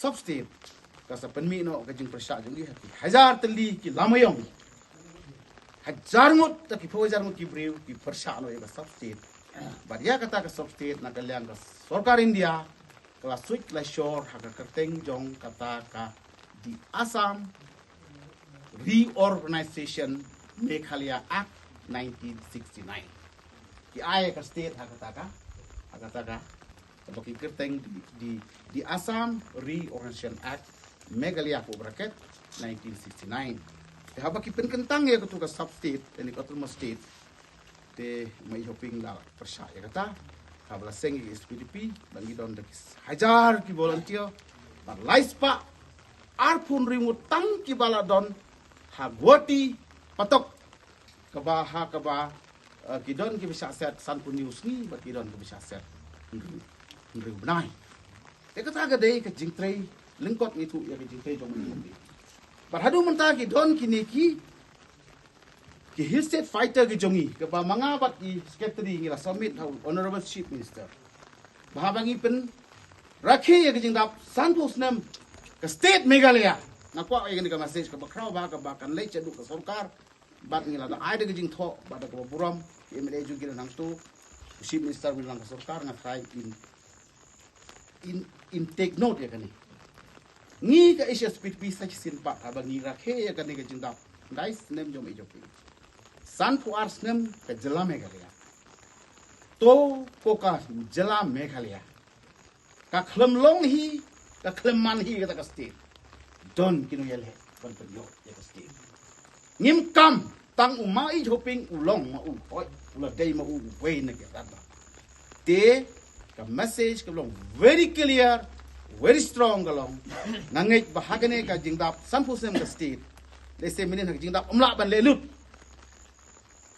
substate ka sa penmi no ka jing persya jung gi hajar tali ki lamayong hajar ngot ta ki hajar ngot ki brew ki persya no ka substate badia kata ka substate na kalyang ka sarkar India kala switch la shore ha ka kerteng jong kata ka di Assam Reorganization Meghalaya Act 1969 ki ay ka state ha kata ka bagi kerteng di Assam Reorganization Act Meghalaya po bracket 1969 te haba ki penkentang ya ketua substate ini autonomous state te mai hoping la persya ya kata kabla sengi SPDP bagi don dekis hajar ki volunteer bar laispa arpun ringu tang ki baladon hagwati patok kaba kidon ki bisa set sanpun news ni ba kidon ki bisa set riu benai te kata ga dei ke jingtrei lingkot itu ya ke jingtrei jong ni bar hadu menta ki don kini ki state fighter ki jongi ke ba mangabat ki secretary ngira summit honorable chief minister bahabangi pen rakhi ya ke jingdap sanpus nem ke state Meghalaya nakwa ay ka message ka bakraw ba ka bakan lay chadu ka sarkar bat ngila da ay de jing tho ba da ka buram MLA ju gila nang tu chief minister bilang ka sarkar nga try in take note ya kani ngi ka isya speed bisa sin pa ka bangi rakhe ya kani ka jingda guys nem jom ijopi san pu ars nem ka jala Meghalaya to ko ka jala Meghalaya ka khlam long hi ka khlam man hi ka state don kinu yele ban yo ya state ngim kam tang umai hoping ulong ma u oi ula dei ma u we na ke daba te ka message ka long very clear very strong galong nangai bahagane ka jingdap sanpusem ka state le se minin ka jingdap umla ban le lut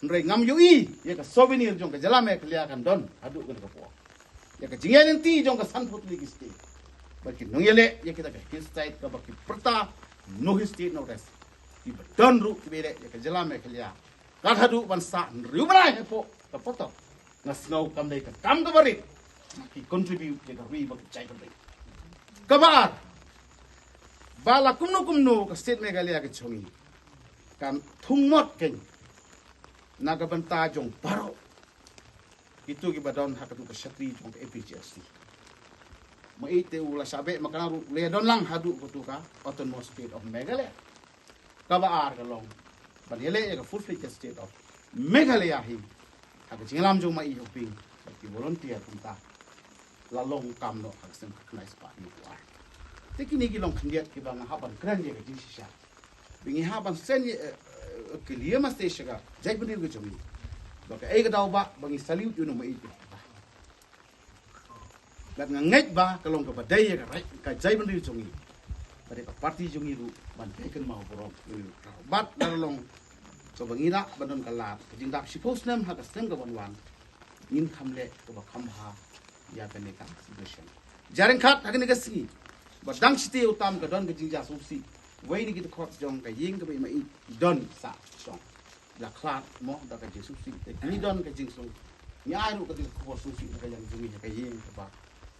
nrei ngam yu I ya ka souvenir jong ka jala Meghalaya kan don adu ka po ya ka jingel ti jong ka sanput li ki state baki nung yele ya kita ka his state ka baki perta no his state no res ki don ru ki bere ya ka jala Meghalaya ka hadu ban sa riu banai po ka poto na snow kam dei ka kam ka bari ki contribute ya ka ri baki chai bari kabar bala kumno ka state Meghalaya ka chongi kan thungmot ken naga banta jong paro itu ki badon hakatu ka shatri jong ka APGSC maite ula sabe makana le don lang hadu kutu ka autonomous state of Meghalaya kabar kalong banele ya ka full fledged state of Meghalaya hi ka jinglam jong mai hoping ki volunteer punta lalong kam no ka sem nice pa ni war tekini ki long khndiat ki bang haban kran ye ka jisha bingi haban sen ke liya mas te shaga jai bani ke jomi baka ai ga daw ba bangi salute you no mai lat nganget ba kalong ka badai ka right ka jai bani jomi bare ka party jomi ru ban teken mau borom bat dalong so bangina banon kala jingdap suppose nam ha ka sem ka wan nin khamle ko ba khamha ya ka ne ka situation jareng khat ha ne ka si ba dang chite utam ka don ka jingja susi wai ni kita khot jong ka ying ka mai don sa song la klat mo da ka jesu si ni don ka jing song ni ai ru ka di ko su si ka yang jumi ka ying ka ba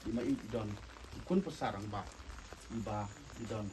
di mai don kun pasarang ba di don